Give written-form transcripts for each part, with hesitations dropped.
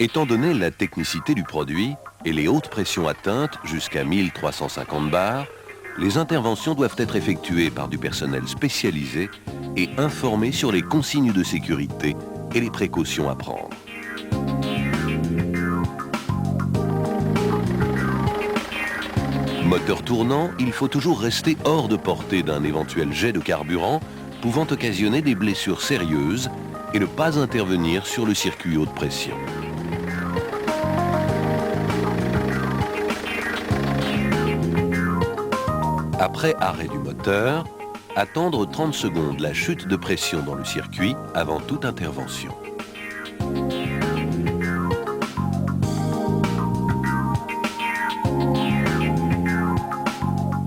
Étant donné la technicité du produit et les hautes pressions atteintes jusqu'à 1350 bars, les interventions doivent être effectuées par du personnel spécialisé et informé sur les consignes de sécurité et les précautions à prendre. Moteur tournant, il faut toujours rester hors de portée d'un éventuel jet de carburant pouvant occasionner des blessures sérieuses et ne pas intervenir sur le circuit haute pression. Après arrêt du moteur, attendre 30 secondes la chute de pression dans le circuit avant toute intervention.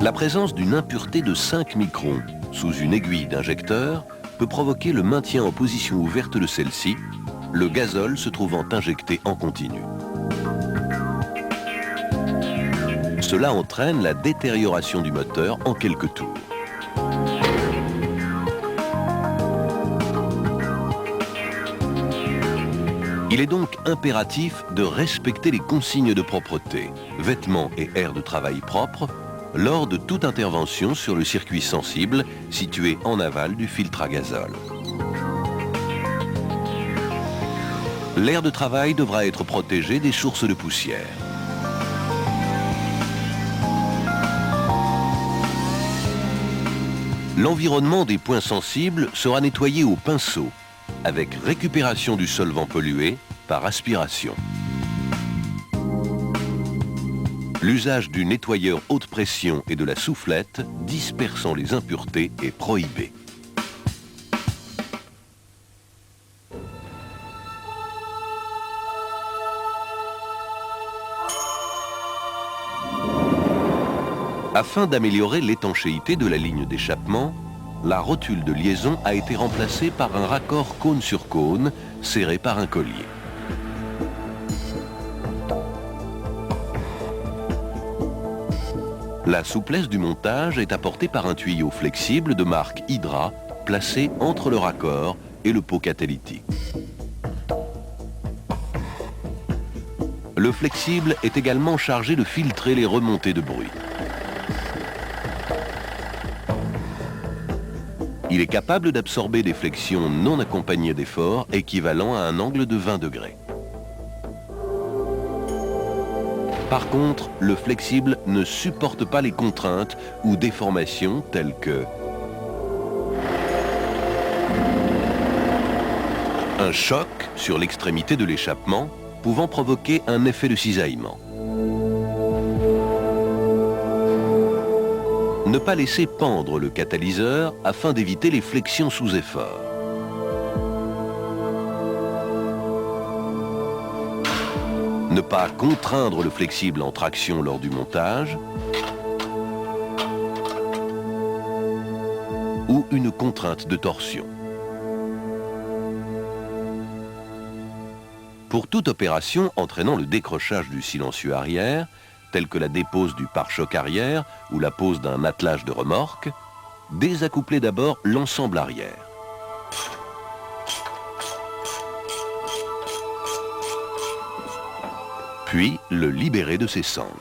La présence d'une impureté de 5 microns sous une aiguille d'injecteur peut provoquer le maintien en position ouverte de celle-ci, le gazole se trouvant injecté en continu. Cela entraîne la détérioration du moteur en quelques tours. Il est donc impératif de respecter les consignes de propreté, vêtements et air de travail propres, lors de toute intervention sur le circuit sensible situé en aval du filtre à gazole. L'air de travail devra être protégé des sources de poussière. L'environnement des points sensibles sera nettoyé au pinceau, avec récupération du solvant pollué par aspiration. L'usage du nettoyeur haute pression et de la soufflette dispersant les impuretés est prohibé. Afin d'améliorer l'étanchéité de la ligne d'échappement, la rotule de liaison a été remplacée par un raccord cône sur cône serré par un collier. La souplesse du montage est apportée par un tuyau flexible de marque Hydra placé entre le raccord et le pot catalytique. Le flexible est également chargé de filtrer les remontées de bruit. Il est capable d'absorber des flexions non accompagnées d'efforts équivalent à un angle de 20 degrés. Par contre, le flexible ne supporte pas les contraintes ou déformations telles que un choc sur l'extrémité de l'échappement pouvant provoquer un effet de cisaillement. Ne pas laisser pendre le catalyseur afin d'éviter les flexions sous effort. Ne pas contraindre le flexible en traction lors du montage ou une contrainte de torsion. Pour toute opération entraînant le décrochage du silencieux arrière, telle que la dépose du pare-choc arrière ou la pose d'un attelage de remorque, désaccouplez d'abord l'ensemble arrière. Puis le libérer de ses sangles.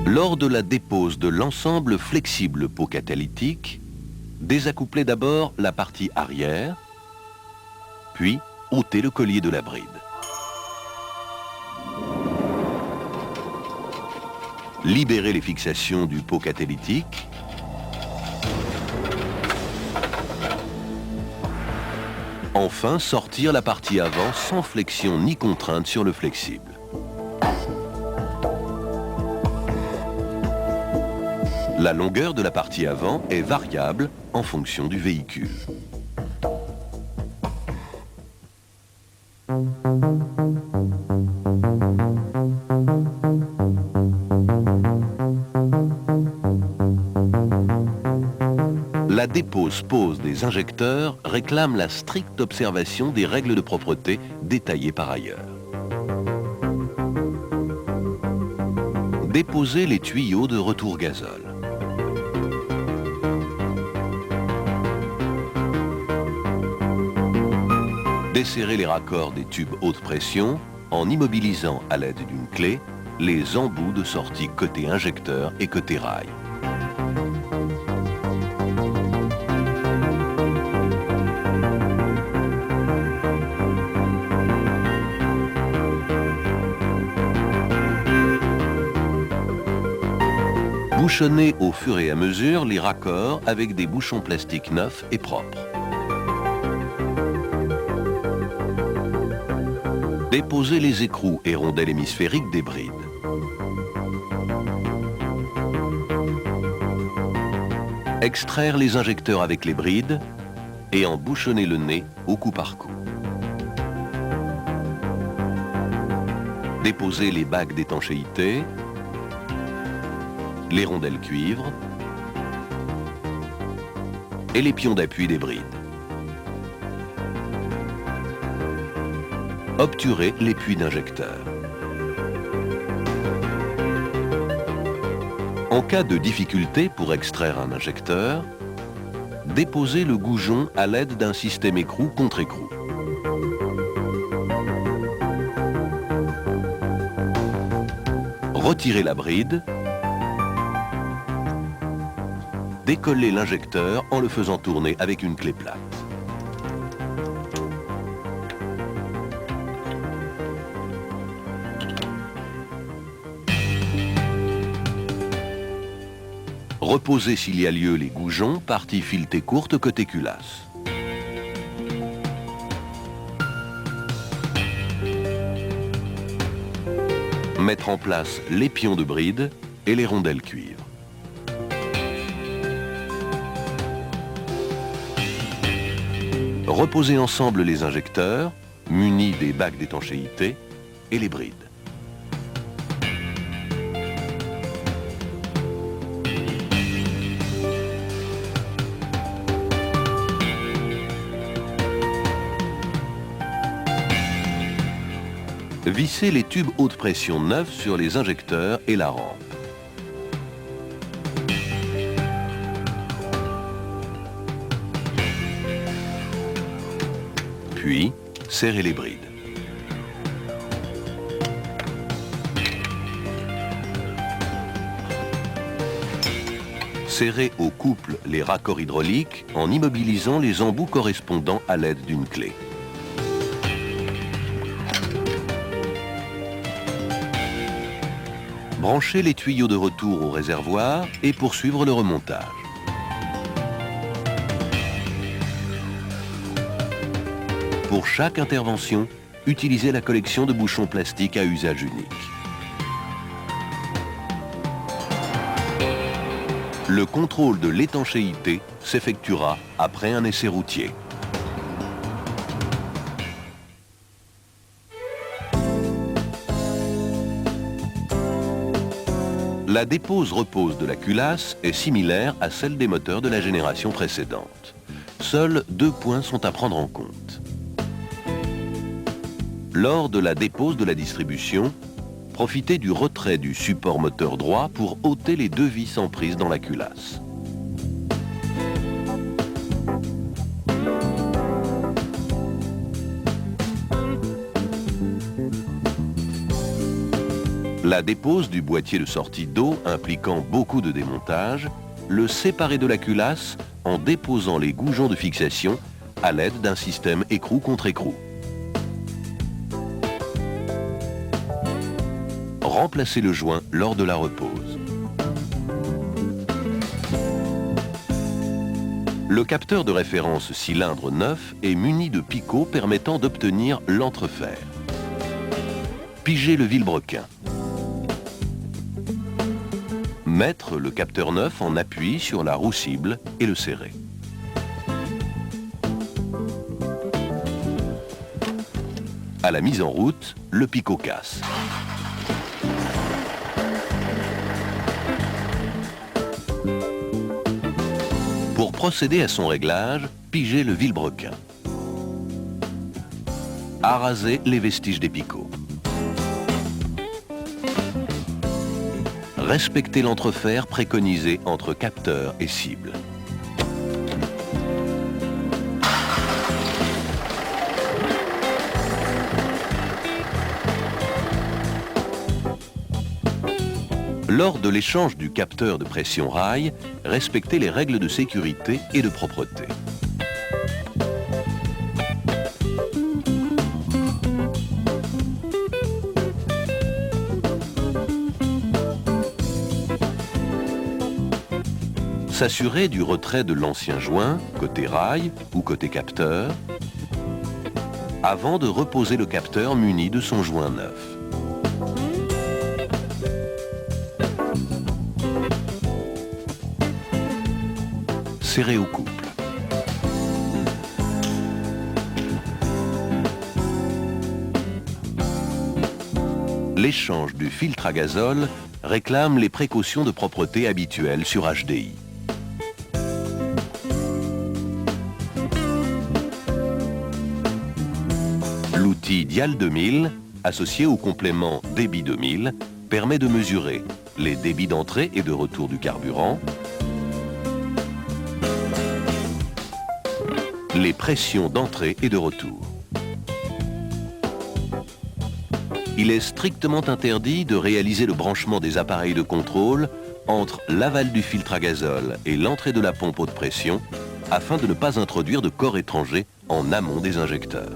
Lors de la dépose de l'ensemble flexible pot catalytique, désaccouplez d'abord la partie arrière, puis ôtez le collier de la bride. Libérez les fixations du pot catalytique. Enfin, sortir la partie avant sans flexion ni contrainte sur le flexible. La longueur de la partie avant est variable en fonction du véhicule. La dépose-pose des injecteurs réclame la stricte observation des règles de propreté détaillées par ailleurs. Déposez les tuyaux de retour gazole. Desserrer les raccords des tubes haute pression en immobilisant à l'aide d'une clé les embouts de sortie côté injecteur et côté rail. Bouchonnez au fur et à mesure les raccords avec des bouchons plastiques neufs et propres. Déposez les écrous et rondelles hémisphériques des brides. Extraire les injecteurs avec les brides et en bouchonner le nez au coup par coup. Déposez les bagues d'étanchéité, les rondelles cuivre et les pions d'appui des brides. Obturez les puits d'injecteur. En cas de difficulté pour extraire un injecteur, déposez le goujon à l'aide d'un système écrou contre écrou. Retirez la bride. Décollez l'injecteur en le faisant tourner avec une clé plate. Reposez s'il y a lieu les goujons, partie filetée courte côté culasse. Mettre en place les pions de bride et les rondelles cuivre. Reposez ensemble les injecteurs, munis des bagues d'étanchéité, et les brides. Vissez les tubes haute pression neufs sur les injecteurs et la rampe. Puis, serrez les brides. Serrez au couple les raccords hydrauliques en immobilisant les embouts correspondants à l'aide d'une clé. Branchez les tuyaux de retour au réservoir et poursuivre le remontage. Pour chaque intervention, utilisez la collection de bouchons plastiques à usage unique. Le contrôle de l'étanchéité s'effectuera après un essai routier. La dépose-repose de la culasse est similaire à celle des moteurs de la génération précédente. Seuls 2 points sont à prendre en compte. Lors de la dépose de la distribution, profitez du retrait du support moteur droit pour ôter les 2 vis en prise dans la culasse. La dépose du boîtier de sortie d'eau impliquant beaucoup de démontage, le séparer de la culasse en déposant les goujons de fixation à l'aide d'un système écrou contre écrou. Remplacez le joint lors de la repose. Le capteur de référence cylindre neuf est muni de picots permettant d'obtenir l'entrefer. Pigez le vilebrequin. Mettre le capteur neuf en appui sur la roue cible et le serrer. À la mise en route, le picot casse. Pour procéder à son réglage, pigez le vilebrequin. Arasez les vestiges des picots. Respectez l'entrefer préconisé entre capteur et cible. Lors de l'échange du capteur de pression rail, respectez les règles de sécurité et de propreté. S'assurer du retrait de l'ancien joint, côté rail ou côté capteur, avant de reposer le capteur muni de son joint neuf. Serré au couple. L'échange du filtre à gazole réclame les précautions de propreté habituelles sur HDI. L'outil Dial 2000, associé au complément Débit 2000, permet de mesurer les débits d'entrée et de retour du carburant, les pressions d'entrée et de retour. Il est strictement interdit de réaliser le branchement des appareils de contrôle entre l'aval du filtre à gazole et l'entrée de la pompe haute pression afin de ne pas introduire de corps étrangers en amont des injecteurs.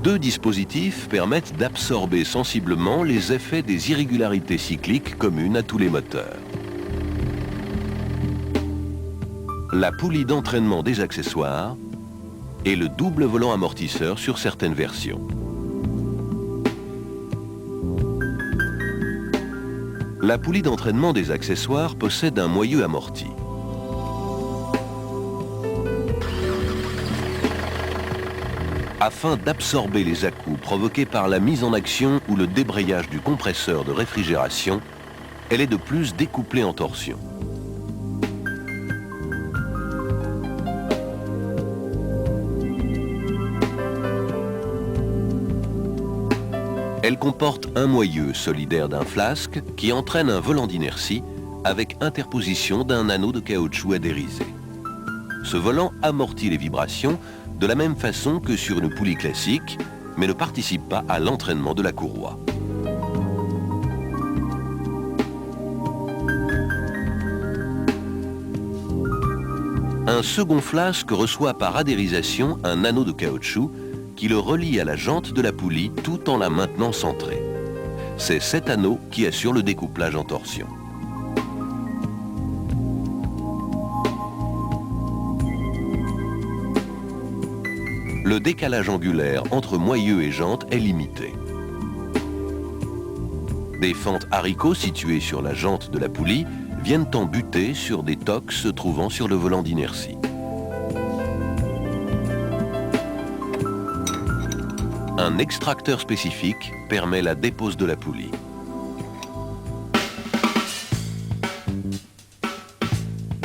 Deux dispositifs permettent d'absorber sensiblement les effets des irrégularités cycliques communes à tous les moteurs. La poulie d'entraînement des accessoires et le double volant amortisseur sur certaines versions. La poulie d'entraînement des accessoires possède un moyeu amorti. Afin d'absorber les à-coups provoqués par la mise en action ou le débrayage du compresseur de réfrigération, elle est de plus découplée en torsion. Elle comporte un moyeu solidaire d'un flasque qui entraîne un volant d'inertie avec interposition d'un anneau de caoutchouc adhérisé. Ce volant amortit les vibrations de la même façon que sur une poulie classique, mais ne participe pas à l'entraînement de la courroie. Un second flasque reçoit par adhérisation un anneau de caoutchouc qui le relie à la jante de la poulie tout en la maintenant centrée. C'est cet anneau qui assure le découplage en torsion. Le décalage angulaire entre moyeu et jante est limité. Des fentes haricots situées sur la jante de la poulie viennent en buter sur des tocs se trouvant sur le volant d'inertie. Un extracteur spécifique permet la dépose de la poulie.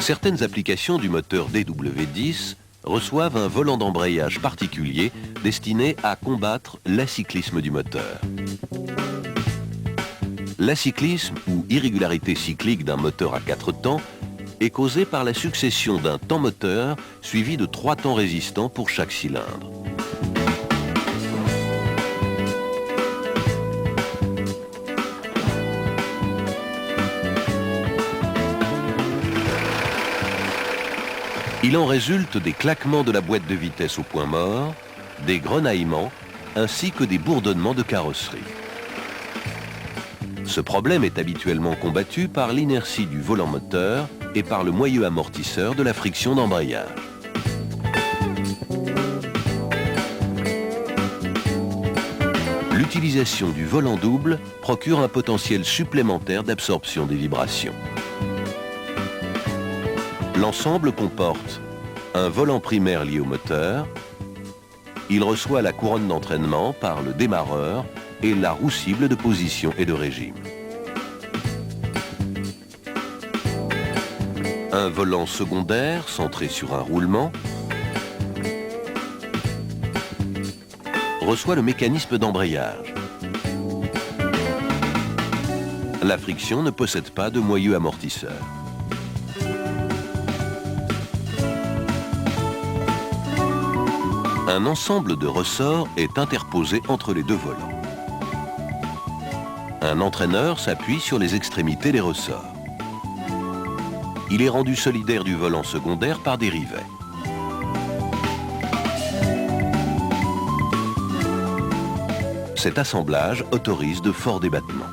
Certaines applications du moteur DW10 reçoivent un volant d'embrayage particulier destiné à combattre l'acyclisme du moteur. L'acyclisme ou irrégularité cyclique d'un moteur à 4 temps est causé par la succession d'un temps moteur suivi de 3 temps résistants pour chaque cylindre. Il en résulte des claquements de la boîte de vitesse au point mort, des grenaillements, ainsi que des bourdonnements de carrosserie. Ce problème est habituellement combattu par l'inertie du volant moteur et par le moyeu amortisseur de la friction d'embrayage. L'utilisation du volant double procure un potentiel supplémentaire d'absorption des vibrations. L'ensemble comporte un volant primaire lié au moteur, il reçoit la couronne d'entraînement par le démarreur et la roue cible de position et de régime. Un volant secondaire centré sur un roulement reçoit le mécanisme d'embrayage. La friction ne possède pas de moyeu amortisseur. Un ensemble de ressorts est interposé entre les deux volants. Un entraîneur s'appuie sur les extrémités des ressorts. Il est rendu solidaire du volant secondaire par des rivets. Cet assemblage autorise de forts débattements.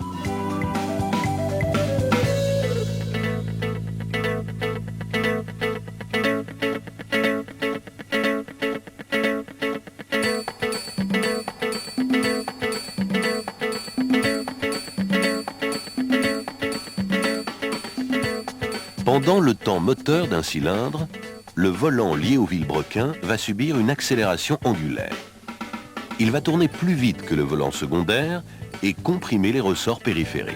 Pendant le temps moteur d'un cylindre, le volant lié au vilebrequin va subir une accélération angulaire. Il va tourner plus vite que le volant secondaire et comprimer les ressorts périphériques.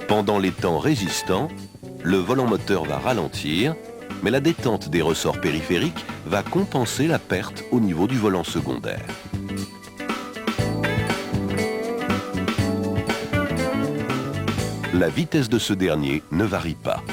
Pendant les temps résistants, le volant moteur va ralentir, mais la détente des ressorts périphériques va compenser la perte au niveau du volant secondaire. La vitesse de ce dernier ne varie pas.